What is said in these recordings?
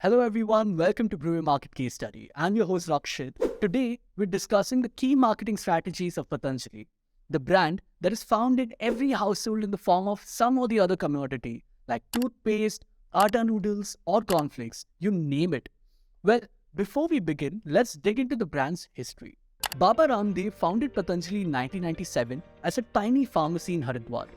Hello everyone, welcome to Brew Market Case Study. I'm your host Rakshit. Today, we're discussing the key marketing strategies of Patanjali, the brand that is found in every household in the form of some or the other commodity like toothpaste, atta noodles, or cornflakes, you name it. Well, before we begin, let's dig into the brand's history. Baba Ramdev founded Patanjali in 1997 as a tiny pharmacy in Haridwar.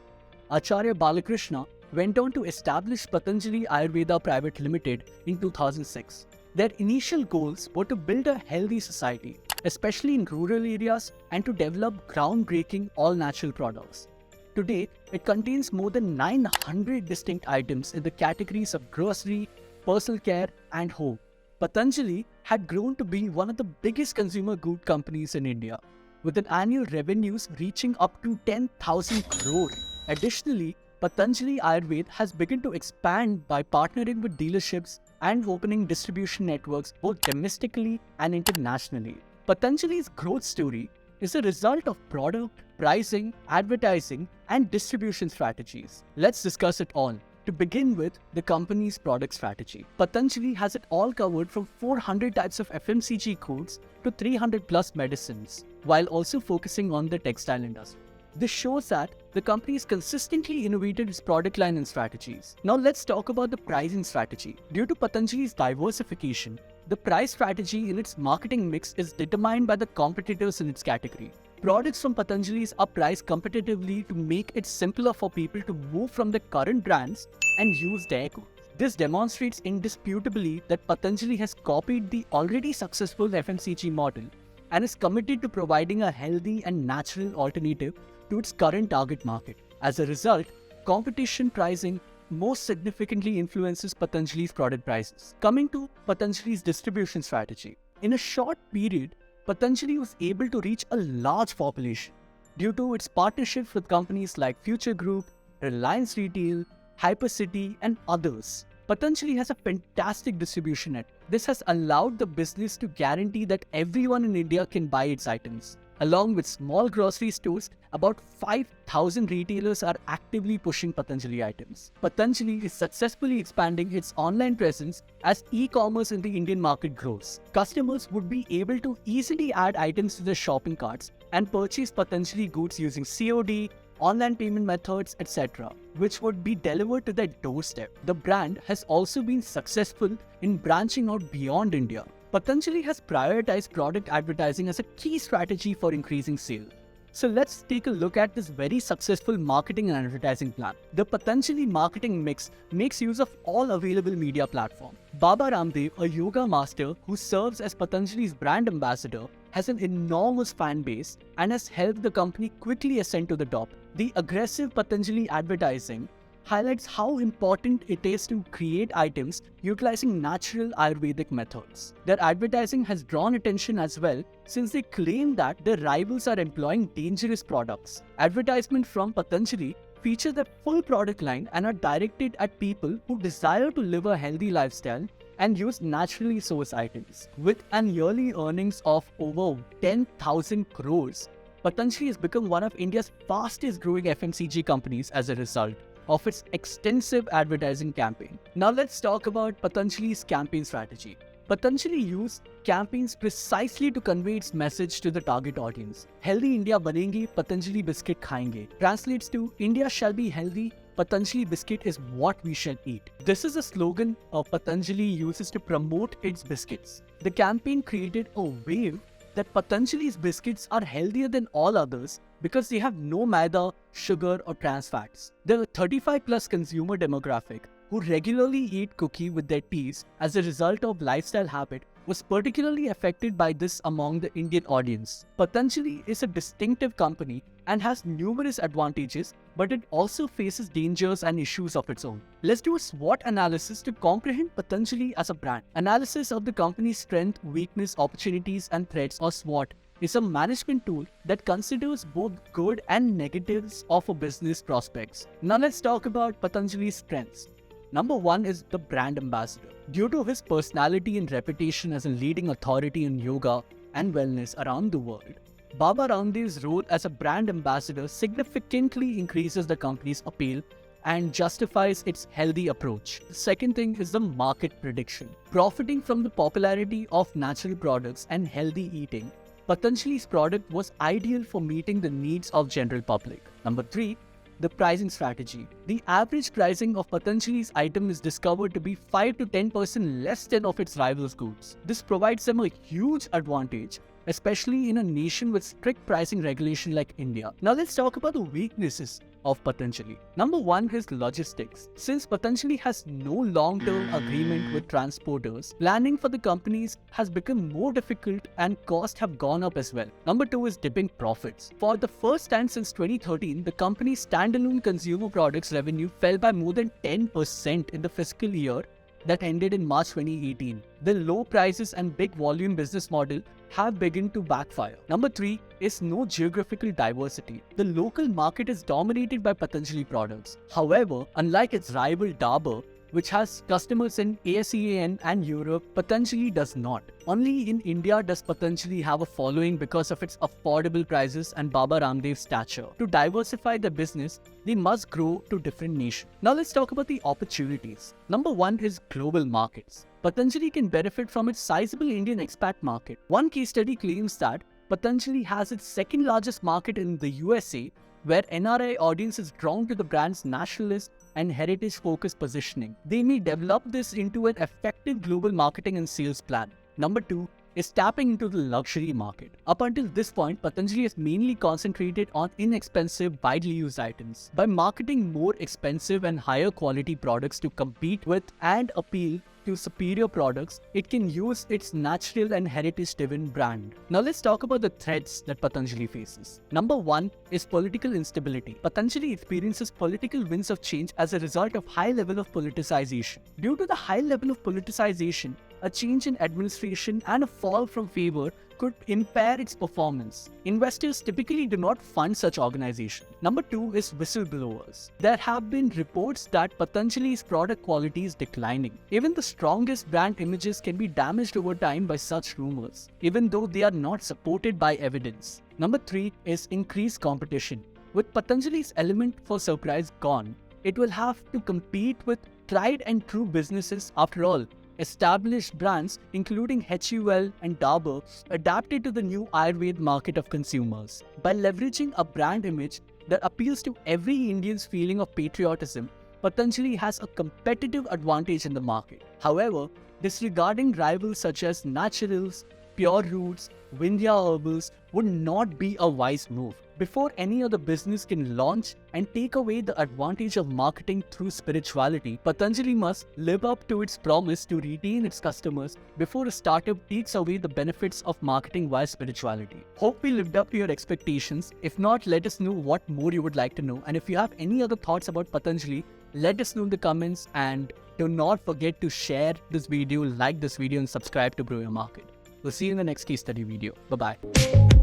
Acharya Balakrishna went on to establish Patanjali Ayurveda Private Limited in 2006. Their initial goals were to build a healthy society, especially in rural areas, and to develop groundbreaking all-natural products. Today, it contains more than 900 distinct items in the categories of grocery, personal care, and home. Patanjali had grown to be one of the biggest consumer good companies in India, with an annual revenues reaching up to 10,000 crore. Additionally, Patanjali Ayurveda has begun to expand by partnering with dealerships and opening distribution networks both domestically and internationally. Patanjali's growth story is a result of product, pricing, advertising, and distribution strategies. Let's discuss it all. To begin with, the company's product strategy. Patanjali has it all covered from 400 types of FMCG goods to 300 plus medicines, while also focusing on the textile industry. This shows that the company has consistently innovated its product line and strategies. Now let's talk about the pricing strategy. Due to Patanjali's diversification, the price strategy in its marketing mix is determined by the competitors in its category. Products from Patanjali are priced competitively to make it simpler for people to move from the current brands and use their goods. This demonstrates indisputably that Patanjali has copied the already successful FMCG model and is committed to providing a healthy and natural alternative to its current target market. As a result, competition pricing most significantly influences Patanjali's product prices. Coming to Patanjali's distribution strategy. In a short period, Patanjali was able to reach a large population due to its partnerships with companies like Future Group, Reliance Retail, Hypercity, and others. Patanjali has a fantastic distribution network. This has allowed the business to guarantee that everyone in India can buy its items. Along with small grocery stores, about 5,000 retailers are actively pushing Patanjali items. Patanjali is successfully expanding its online presence as e-commerce in the Indian market grows. Customers would be able to easily add items to their shopping carts and purchase Patanjali goods using COD, online payment methods, etc., which would be delivered to their doorstep. The brand has also been successful in branching out beyond India. Patanjali has prioritized product advertising as a key strategy for increasing sales. So let's take a look at this very successful marketing and advertising plan. The Patanjali marketing mix makes use of all available media platforms. Baba Ramdev, a yoga master who serves as Patanjali's brand ambassador, has an enormous fan base and has helped the company quickly ascend to the top. The aggressive Patanjali advertising highlights how important it is to create items utilizing natural Ayurvedic methods. Their advertising has drawn attention as well since they claim that their rivals are employing dangerous products. Advertisements from Patanjali feature the full product line and are directed at people who desire to live a healthy lifestyle and use naturally sourced items. With an yearly earnings of over 10,000 crores, Patanjali has become one of India's fastest growing FMCG companies as a result of its extensive advertising campaign. Now let's talk about Patanjali's campaign strategy. Patanjali used campaigns precisely to convey its message to the target audience. Healthy India banenge, Patanjali biscuit khayenge. Translates to India shall be healthy, Patanjali biscuit is what we shall eat. This is a slogan Patanjali uses to promote its biscuits. The campaign created a wave that Patanjali's biscuits are healthier than all others because they have no maida, sugar, or trans fats. The 35 plus consumer demographic who regularly eat cookie with their teas as a result of lifestyle habit was particularly affected by this among the Indian audience. Patanjali is a distinctive company and has numerous advantages, but it also faces dangers and issues of its own. Let's do a SWOT analysis to comprehend Patanjali as a brand. Analysis of the company's strength, weakness, opportunities, and threats, or SWOT, is a management tool that considers both good and negatives of a business prospects. Now let's talk about Patanjali's strengths. Number one is the brand ambassador. Due to his personality and reputation as a leading authority in yoga and wellness around the world, Baba Ramdev's role as a brand ambassador significantly increases the company's appeal and justifies its healthy approach. The second thing is the market prediction. Profiting from the popularity of natural products and healthy eating, Patanjali's product was ideal for meeting the needs of general public. Number 3, the pricing strategy. The average pricing of Patanjali's item is discovered to be 5 to 10% less than of its rivals' goods. This provides them a huge advantage, especially in a nation with strict pricing regulation like India. Now let's talk about the weaknesses of Patanjali. Number 1 is logistics. Since Patanjali has no long-term agreement with transporters, planning for the companies has become more difficult and costs have gone up as well. Number 2 is dipping profits. For the first time since 2013, the company's standalone consumer products revenue fell by more than 10% in the fiscal year that ended in March 2018. The low prices and big volume business model have begun to backfire. Number 3 is no geographical diversity. The local market is dominated by Patanjali products. However, unlike its rival Dabur, which has customers in ASEAN and Europe, Patanjali does not. Only in India does Patanjali have a following because of its affordable prices and Baba Ramdev's stature. To diversify the business, they must grow to different niches. Now let's talk about the opportunities. Number 1 is global markets. Patanjali can benefit from its sizable Indian expat market. One case study claims that Patanjali has its second largest market in the USA, where NRI audience is drawn to the brand's nationalist and heritage-focused positioning. They may develop this into an effective global marketing and sales plan. Number 2 is tapping into the luxury market. Up until this point, Patanjali has mainly concentrated on inexpensive, widely used items. By marketing more expensive and higher quality products to compete with and appeal to superior products, it can use its natural and heritage-driven brand. Now let's talk about the threats that Patanjali faces. Number 1 is political instability. Patanjali experiences political winds of change as a result of high level of politicization. Due to the high level of politicization, a change in administration and a fall from favor could impair its performance. Investors typically do not fund such organizations. Number 2 is whistleblowers. There have been reports that Patanjali's product quality is declining. Even the strongest brand images can be damaged over time by such rumors, even though they are not supported by evidence. Number 3 is increased competition. With Patanjali's element for surprise gone, it will have to compete with tried and true businesses. After all, established brands including HUL and Dabur adapted to the new Ayurveda market of consumers. By leveraging a brand image that appeals to every Indian's feeling of patriotism, Patanjali has a competitive advantage in the market. However, disregarding rivals such as Naturals, Pure Roots, Vindhya Herbals would not be a wise move. Before any other business can launch and take away the advantage of marketing through spirituality, Patanjali must live up to its promise to retain its customers before a startup takes away the benefits of marketing via spirituality. Hope we lived up to your expectations. If not, let us know what more you would like to know. And if you have any other thoughts about Patanjali, let us know in the comments, and do not forget to share this video, like this video, and subscribe to Brew Your Market. We'll see you in the next case study video. Bye-bye.